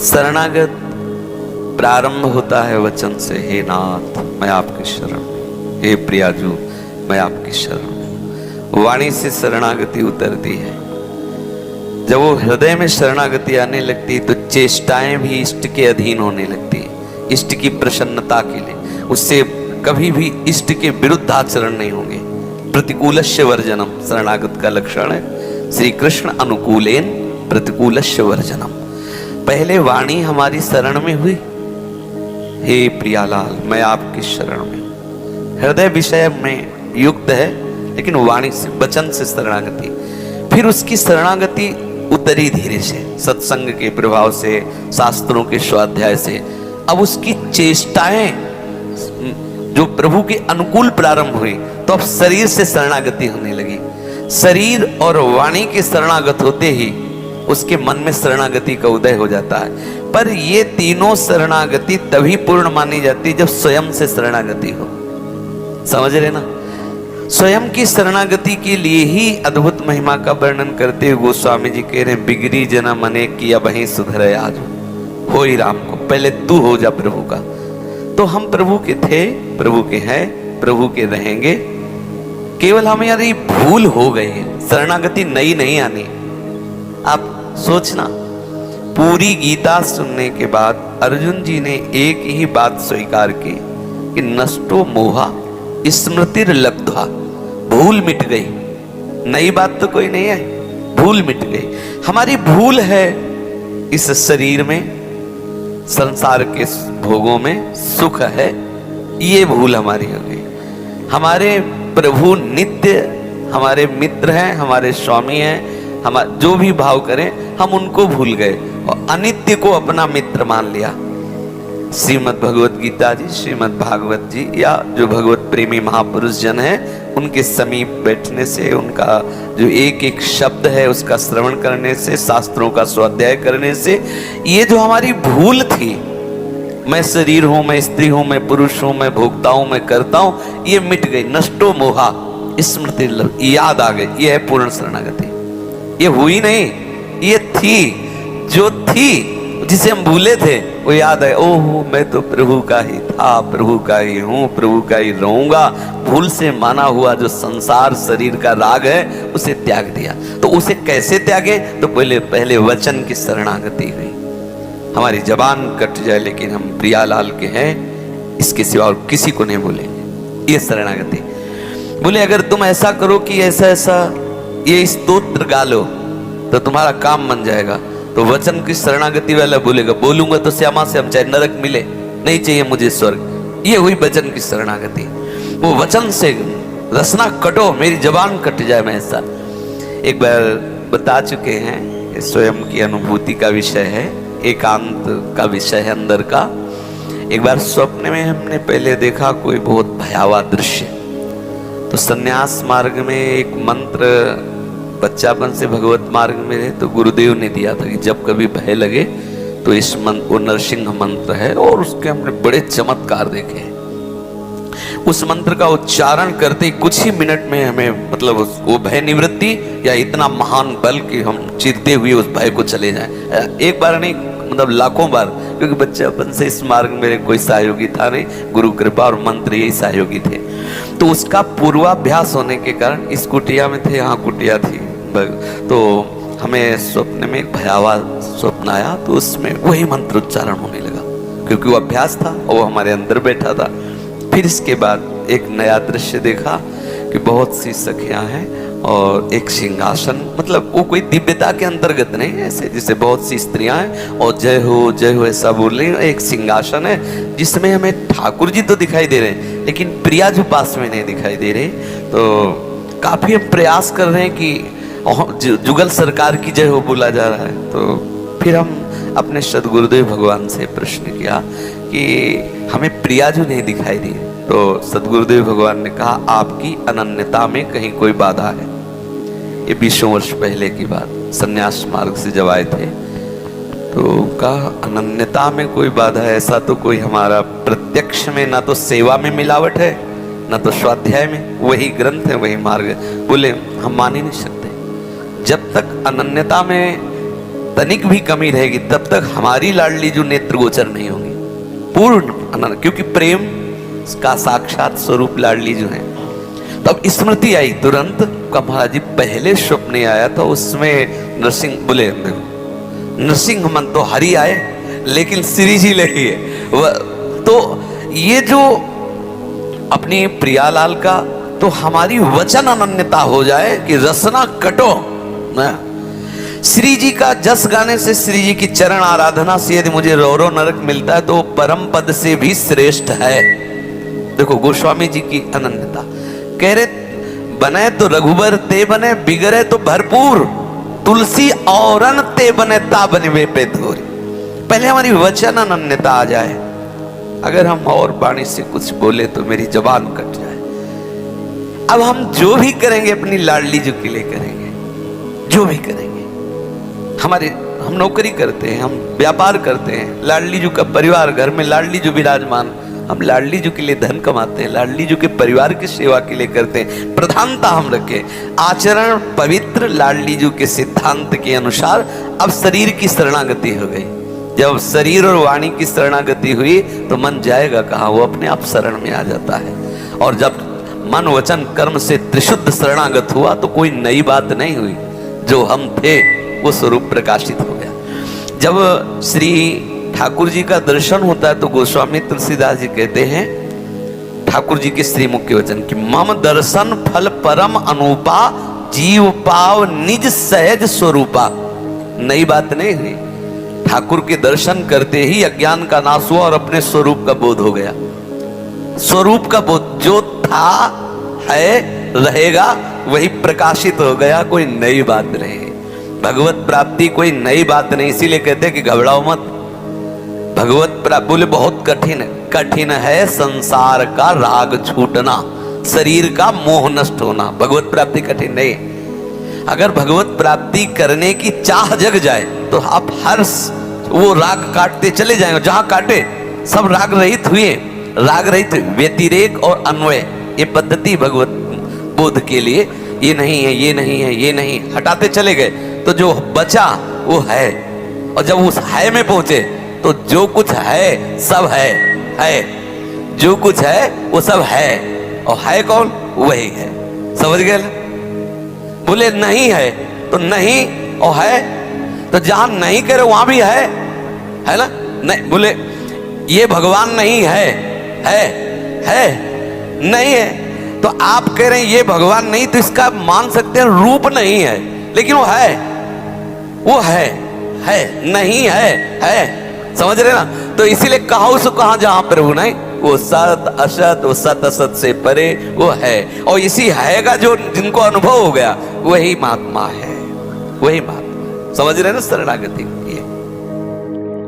शरणागत प्रारंभ होता है वचन से, हे नाथ मैं आपकी शरण में, हे प्रियाजू मैं आपकी शरण में। वाणी से शरणागति उतरती है। जब वो हृदय में शरणागति आने लगती है तो चेष्टाएं भी इष्ट के अधीन होने लगती है, इष्ट की प्रसन्नता के लिए। उससे कभी भी इष्ट के विरुद्ध आचरण नहीं होंगे। प्रतिकूलस्य वर्जनम शरणागत का लक्षण है। श्री कृष्ण अनुकूलेन प्रतिकूलस्य वर्जनम। पहले वाणी हमारी शरण में हुई, हे प्रियालाल मैं आपकी शरण में। हृदय विषय में युक्त है लेकिन वाणी से, वचन से शरणागति। फिर उसकी शरणागति उतरी धीरे से, सत्संग के प्रभाव से, शास्त्रों के स्वाध्याय से। अब उसकी चेष्टाएं जो प्रभु के अनुकूल प्रारंभ हुई तो अब शरीर से शरणागति होने लगी। शरीर और वाणी के शरणागत होते ही उसके मन में शरणागति का उदय हो जाता है। पर ये तीनों शरणागति तभी पूर्ण मानी जाती जब स्वयं से शरणागति हो। समझ रहे ना? स्वयं की शरणागति के लिए ही अद्भुत महिमा का वर्णन करते हुए गोस्वामी जी कह रहे हैं, बिगड़ी जना मने किया वहीं सुधरे आज हो ही राम को। पहले तू हो जा प्रभु का। तो हम प्रभु के थे, प्रभु के हैं, प्रभु के रहेंगे। केवल हमें यार ये भूल हो गई है, शरणागति नई नहीं आनी। आप सोचना, पूरी गीता सुनने के बाद अर्जुन जी ने एक ही बात स्वीकार की कि नष्टो मोहा स्मृतिर लब्ध्वा, भूल मिट गई। नई बात तो कोई नहीं है, भूल मिट गई। हमारी भूल है इस शरीर में, संसार के भोगों में सुख है, ये भूल हमारी हो गई। हमारे प्रभु नित्य हमारे मित्र हैं, हमारे स्वामी हैं। हम जो भी भाव करें हम उनको भूल गए और अनित्य को अपना मित्र मान लिया। श्रीमद् भगवत गीता जी, श्रीमद् भागवत जी या जो भगवत प्रेमी महापुरुष जन हैं उनके समीप बैठने से, उनका जो एक एक शब्द है उसका श्रवण करने से, शास्त्रों का स्वाध्याय करने से, ये जो हमारी भूल थी, मैं शरीर हूं, मैं स्त्री हूं, मैं पुरुष हूं, मैं भोगता हूं, मैं करता हूं, ये मिट गई। नष्टो मोहा स्मृति, याद आ गई। ये है पूर्ण शरणागति। ये हुई नहीं, ये थी, जो थी जिसे हम भूले थे वो याद है। ओह मैं तो प्रभु का ही था, प्रभु का ही हूं, प्रभु का ही रहूंगा। भूल से माना हुआ जो संसार शरीर का राग है उसे त्याग दिया। तो उसे कैसे त्यागे? तो पहले वचन की शरणागति हुई। हमारी जबान कट जाए लेकिन हम प्रियालाल के हैं, इसके सिवा और किसी को नहीं बोलेंगे। ये शरणागति। बोले अगर तुम ऐसा करो कि ऐसा ऐसा ये स्तोत्र गा लो तो तुम्हारा काम बन जाएगा, तो वचन की शरणागति वाला बोलेगा, बोलूंगा तो श्यामा से हम चाहे नरक मिले, नहीं चाहिए मुझे स्वर्ग। ये हुई वचन की शरणागति। वो वचन से रसना कटो, मेरी जबान कट जाए। मैं ऐसा एक बार बता चुके हैं, ये स्वयं की अनुभूति का विषय है, एकांत का विषय है अंदर का। एक बार स्वप्न में हमने पहले देखा कोई बहुत भयावह दृश्य। तो संन्यास मार्ग में एक मंत्र, बच्चापन से भगवत मार्ग में रहे तो गुरुदेव ने दिया था कि जब कभी भय लगे तो इस मंत्र, वो नरसिंह मंत्र है, और उसके हमने बड़े चमत्कार देखे। उस मंत्र का उच्चारण करते ही कुछ ही मिनट में हमें मतलब वो भय निवृत्ति या इतना महान बल कि हम चिरते हुए उस भय को चले जाएं। एक बार नहीं, मतलब लाखों बार, क्योंकि बच्चापन से इस मार्ग में मेरे कोई सहयोगी था नहीं, गुरु कृपा और मंत्र यही सहयोगी थे। तो उसका पूर्वाभ्यास होने के कारण इस कुटिया में थे, यहाँ कुटिया थी, तो हमें स्वप्न में एक भयावह स्वप्न आया। तो उसमें वही मंत्र उच्चारण होने लगा क्योंकि वो अभ्यास था और वो हमारे अंदर बैठा था। फिर इसके बाद एक नया दृश्य देखा कि बहुत सी सखियां हैं और एक सिंहासन, मतलब वो कोई दिव्यता के अंतर्गत नहीं, ऐसे जैसे बहुत सी स्त्रियां हैं और जय हो ऐसा बोल रही है। एक सिंहासन है जिसमें हमें ठाकुर जी तो दिखाई दे रहे हैं लेकिन प्रिया जो पास में नहीं दिखाई दे रहे। तो काफी हम प्रयास कर रहे हैं कि जुगल सरकार की जय हो बोला जा रहा है। तो फिर हम अपने सदगुरुदेव भगवान से प्रश्न किया कि हमें प्रियाजू नहीं दिखाई दी। तो सदगुरुदेव भगवान ने कहा आपकी अनन्यता में कहीं कोई बाधा है। ये 20 वर्ष पहले की बात, संन्यास मार्ग से जब आए थे। तो कहा अनन्यता में कोई बाधा है, ऐसा तो कोई हमारा प्रत्यक्ष में ना तो सेवा में मिलावट है ना तो स्वाध्याय में, वही ग्रंथ है वही मार्ग है। बोले हम मान ही नहीं सकते। जब तक अनन्यता में तनिक भी कमी रहेगी तब तक हमारी लाडली जो नेत्र गोचर नहीं होगी पूर्ण अनंत, क्योंकि प्रेम का साक्षात स्वरूप लाडली जो है। तब स्मृति आई तुरंत का महाराज जी पहले स्वप्न आया था, उसमें नरसिंह बोले नरसिंह मन तो हरि आए लेकिन श्री जी लगी है। तो ये जो अपनी प्रियालाल का तो हमारी वचन अनन्यता हो जाए कि रसना कटो ना। श्री जी का जस गाने से, श्री जी की चरण आराधना से यदि मुझे रौरो नरक मिलता है तो परम पद से भी श्रेष्ठ है। देखो गोस्वामी जी की अनन्यता, कह रहे बने तो रघुबर ते बने, बिगड़े तो भरपूर, तुलसी औरन ते बने ता बने पे धोरी। पहले हमारी वचन अनन्यता आ जाए, अगर हम और वाणी से कुछ बोले तो मेरी जबान कट जाए। अब हम जो भी करेंगे अपनी लाडली जी के लिए करेंगे, जो भी करेंगे। हम नौकरी करते हैं, हम व्यापार करते हैं, लाडली जी का परिवार, घर में लाडली जी विराजमान, हम लाडली जी के लिए धन कमाते हैं, लाडली जी के परिवार की सेवा के लिए करते हैं। प्रधानता हम रखें, आचरण पवित्र लाडली जी के सिद्धांत के अनुसार। अब शरीर की शरणागति हो गई, जब शरीर और वाणी की शरणागति हुई तो मन जाएगा कहाँ, वो अपने आप शरण में आ जाता है। और जब मन वचन कर्म से त्रिशुद्ध शरणागत हुआ तो कोई नई बात नहीं हुई, जो हम थे वो स्वरूप प्रकाशित हो गया। जब श्री ठाकुर जी का दर्शन होता है तो गोस्वामी तुलसीदास जी कहते हैं ठाकुर जी के श्री मुख्य वचन कि मम दर्शन फल परम अनुपा, जीव पाव निज सहज स्वरूपा। नई बात नहीं हुई, ठाकुर के दर्शन करते ही अज्ञान का नाश हुआ और अपने स्वरूप का बोध हो गया। स्वरूप का बोध जो था है रहेगा वही प्रकाशित हो गया, कोई नई बात नहीं। भगवत प्राप्ति कोई नई बात नहीं, इसीलिए कहते हैं कि घबराओ मत। भगवत प्राप्ति बोले बहुत कठिन है, कठिन है संसार का राग छूटना, शरीर का मोह नष्ट होना। भगवत प्राप्ति कठिन नहीं। अगर भगवत प्राप्ति करने की चाह जग जाए तो आप हर वो राग काटते चले जाएंगे, जहां काटे सब राग रहित हुए। राग रहित व्यतिरेक और अन्वय, ये पद्धति भगवत बोध के लिए, ये नहीं है, ये नहीं है, ये नहीं, हटाते चले गए तो जो बचा वो है। और जब उस है में पहुंचे तो जो कुछ है सब है, जो कुछ है वो सब है। और है कौन? वही है। समझ गए? बोले नहीं है तो नहीं, और है तो जहां नहीं करे वहां भी है ना। नहीं बोले ये भगवान नहीं है नहीं है तो आप कह रहे हैं ये भगवान नहीं, तो इसका मान सकते हैं रूप नहीं है, लेकिन वो है नहीं है। समझ रहे ना? तो इसीलिए कहा उसको कहा जहां प्रभु नहीं, वो सत असत, वो सत असत से परे वो है। और इसी है का जो जिनको अनुभव हो गया वही महात्मा है, वही महात्मा। समझ रहे ना शरणागति? ये